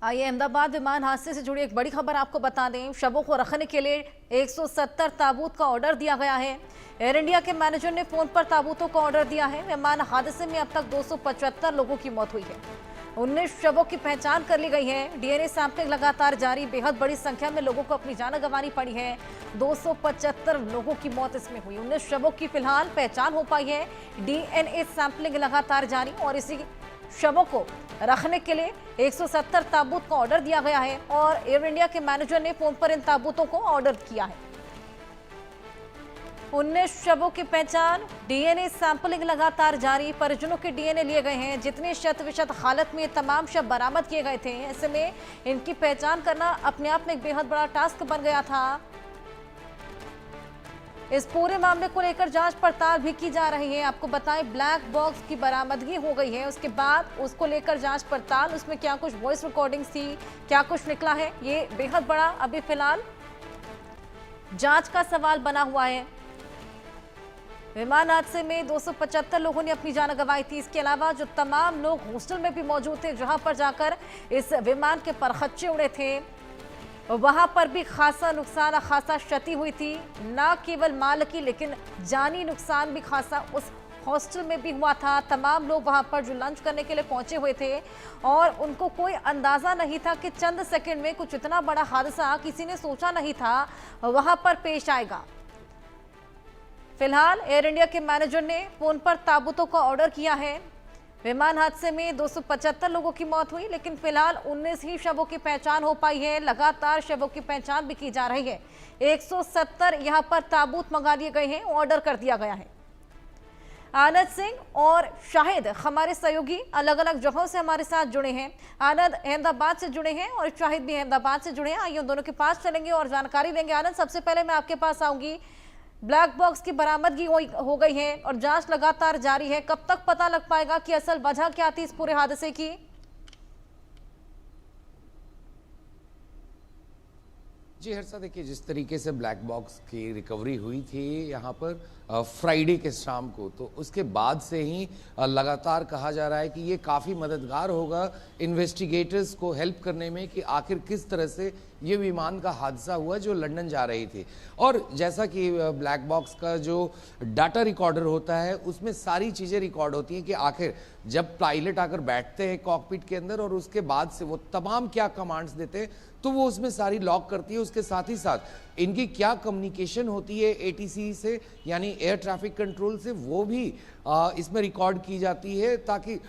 आइए अहमदाबाद विमान हादसे से जुड़ी एक बड़ी खबर आपको बता दें। शवों को रखने के लिए 170 ताबूत का ऑर्डर दिया गया है। एयर इंडिया के मैनेजर ने फोन पर ताबूतों का ऑर्डर दिया है। विमान हादसे में अब तक 275 लोगों की मौत हुई है। 19 शवों की पहचान कर ली गई है। डीएनए सैंपलिंग लगातार जारी। बेहद बड़ी संख्या में लोगों को अपनी जान गंवानी पड़ी है। 275 लोगों की मौत इसमें हुई। 19 शवों की फिलहाल पहचान हो पाई है। डीएनए सैंपलिंग लगातार जारी और इसी शवों को रखने के लिए 170 ताबूत का ऑर्डर दिया गया है और एयर इंडिया के मैनेजर ने फोन पर इन ताबूतों को ऑर्डर किया है। 19 शवों की पहचान, डीएनए सैंपलिंग लगातार जारी। परिजनों के डीएनए लिए गए हैं। जितने शत-विशत हालत में तमाम शव बरामद किए गए थे, ऐसे में इनकी पहचान करना अपने आप में एक बेहद बड़ा टास्क बन गया था। इस पूरे मामले को लेकर जांच पड़ताल भी की जा रही है। आपको बताएं, ब्लैक बॉक्स की बरामदगी हो गई है। उसके बाद उसको लेकर जांच पड़ताल, उसमें क्या कुछ वॉइस रिकॉर्डिंग्स थी, क्या कुछ निकला है, ये बेहद बड़ा अभी फिलहाल जांच का सवाल बना हुआ है। विमान हादसे में 275 लोगों ने अपनी जान गंवाई थी। इसके अलावा जो तमाम लोग हॉस्टल में भी मौजूद थे, जहां पर जाकर इस विमान के परखच्चे उड़े थे, वहां पर भी खासा नुकसान, खासा क्षति हुई थी। न केवल माल की, लेकिन जानी नुकसान भी खासा उस हॉस्टल में भी हुआ था। तमाम लोग वहां पर जो लंच करने के लिए पहुंचे हुए थे और उनको कोई अंदाजा नहीं था कि चंद सेकंड में कुछ इतना बड़ा हादसा किसी ने सोचा नहीं था वहां पर पेश आएगा। फिलहाल एयर इंडिया के मैनेजर ने फोन पर ताबूतों का ऑर्डर किया है। विमान हादसे में 275 लोगों की मौत हुई, लेकिन फिलहाल 19 ही शवों की पहचान हो पाई है। लगातार शवों की पहचान भी की जा रही है। 170 यहां पर ताबूत मंगा दिए गए हैं, ऑर्डर कर दिया गया है। आनंद सिंह और शाहिद हमारे सहयोगी अलग अलग जगहों से हमारे साथ जुड़े हैं। आनंद अहमदाबाद से जुड़े हैं और शाहिद भी अहमदाबाद से जुड़े हैं। आइए उन दोनों के पास चलेंगे और जानकारी लेंगे। आनंद, सबसे पहले मैं आपके पास आऊंगी। ब्लैक बॉक्स की बरामदगी हो गई है और जांच लगातार जारी है। कब तक पता लग पाएगा कि असल वजह क्या थी इस पूरे हादसे की? जी हर्षा, देखिए जिस तरीके से ब्लैक बॉक्स की रिकवरी हुई थी यहाँ पर फ्राइडे के शाम को, तो उसके बाद से ही लगातार कहा जा रहा है कि ये काफ़ी मददगार होगा इन्वेस्टिगेटर्स को हेल्प करने में कि आखिर किस तरह से ये विमान का हादसा हुआ जो लंदन जा रही थी। और जैसा कि ब्लैक बॉक्स का जो डाटा रिकॉर्डर होता है, उसमें सारी चीज़ें रिकॉर्ड होती हैं कि आखिर जब पायलट आकर बैठते हैं कॉकपिट के अंदर और उसके बाद से वो तमाम क्या कमांड्स देते हैं, तो वो उसमें सारी लॉक करती है। उसके साथ ही साथ इनकी क्या कम्युनिकेशन होती है एटीसी से, यानी एयर ट्रैफिक कंट्रोल से, वो भी इसमें रिकॉर्ड की जाती है, ताकि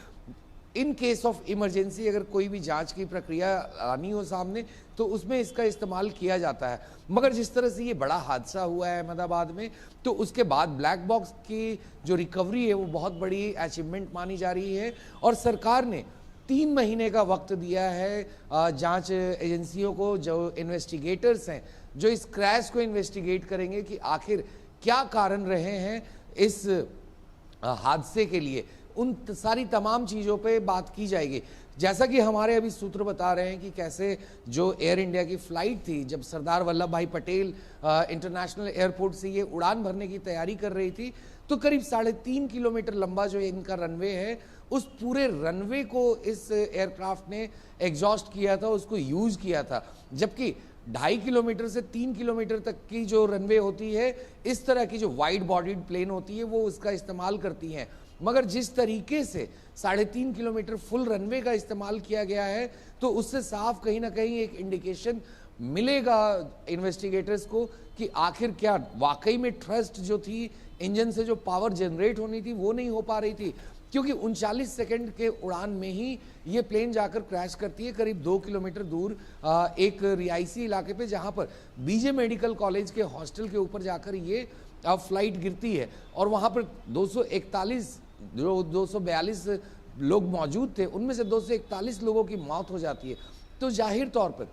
इन केस ऑफ इमरजेंसी अगर कोई भी जांच की प्रक्रिया आनी हो सामने, तो उसमें इसका इस्तेमाल किया जाता है। मगर जिस तरह से ये बड़ा हादसा हुआ है अहमदाबाद में, तो उसके बाद ब्लैक बॉक्स की जो रिकवरी है वो बहुत बड़ी अचीवमेंट मानी जा रही है और सरकार ने 3 महीने का वक्त दिया है जांच एजेंसियों को, जो इन्वेस्टिगेटर्स हैं, जो इस क्रैश को इन्वेस्टिगेट करेंगे कि आखिर क्या कारण रहे हैं इस हादसे के लिए। उन सारी तमाम चीज़ों पे बात की जाएगी। जैसा कि हमारे अभी सूत्र बता रहे हैं कि कैसे जो एयर इंडिया की फ़्लाइट थी, जब सरदार वल्लभ भाई पटेल इंटरनेशनल एयरपोर्ट से ये उड़ान भरने की तैयारी कर रही थी, तो करीब 3.5 किलोमीटर लंबा जो इनका रनवे है, उस पूरे रनवे को इस एयरक्राफ्ट ने एग्जॉस्ट किया था, उसको यूज़ किया था। जबकि 2.5 किलोमीटर से 3 किलोमीटर तक की जो रनवे होती है, इस तरह की जो वाइड बॉडीड प्लेन होती है, वो उसका इस्तेमाल करती हैं। मगर जिस तरीके से 3.5 किलोमीटर फुल रनवे का इस्तेमाल किया गया है, तो उससे साफ कहीं ना कहीं एक इंडिकेशन मिलेगा इन्वेस्टिगेटर्स को कि आखिर क्या वाकई में ट्रस्ट जो थी, इंजन से जो पावर जनरेट होनी थी वो नहीं हो पा रही थी। क्योंकि 39 सेकंड के उड़ान में ही ये प्लेन जाकर क्रैश करती है करीब 2 किलोमीटर दूर एक रिहायशी इलाके पे, जहां पर बीजे मेडिकल कॉलेज के हॉस्टल के ऊपर जाकर ये फ्लाइट गिरती है और वहां पर 242 लोग मौजूद थे, उनमें से 241 लोगों की मौत हो जाती है। तो जाहिर तौर पर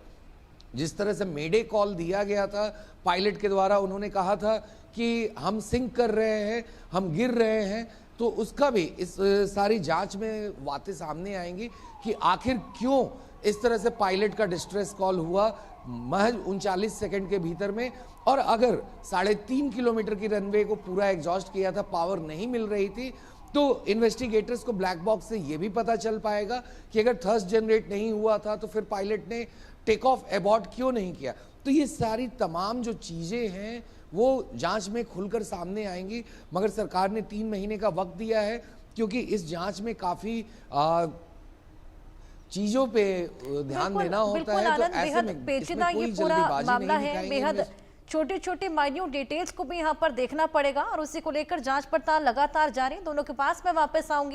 जिस तरह से मेडे कॉल दिया गया था पायलट के द्वारा, उन्होंने कहा था कि हम सिंक कर रहे हैं, हम गिर रहे हैं, तो उसका भी इस सारी जांच में बातें सामने आएंगी कि आखिर क्यों इस तरह से पायलट का डिस्ट्रेस कॉल हुआ महज 39 सेकंड के भीतर में। और अगर 3.5 किलोमीटर की रनवे को पूरा एग्जॉस्ट किया था, पावर नहीं मिल रही थी, तो इन्वेस्टिगेटर्स को ब्लैक बॉक्स से ये भी पता चल पाएगा कि अगर थ्रस्ट जनरेट नहीं हुआ था तो फिर पायलट ने टेक ऑफ अबॉर्ट क्यों नहीं किया। तो ये सारी तमाम जो चीजें हैं वो जांच में खुलकर सामने आएंगी, मगर सरकार ने 3 महीने का वक्त दिया है क्योंकि इस जांच में काफी चीजों पे ध्यान देना होता है। तो ऐसे बेहद में पेचीदा इसमें ये कोई पूरा जल्दीबाजी मामला नहीं है, दिखाएंगे बेहद छोटे छोटे माइन्यूट डिटेल्स को भी यहाँ पर देखना पड़ेगा और उसी को लेकर जांच पड़ताल लगातार जारी। दोनों के पास मैं वापस आऊंगी।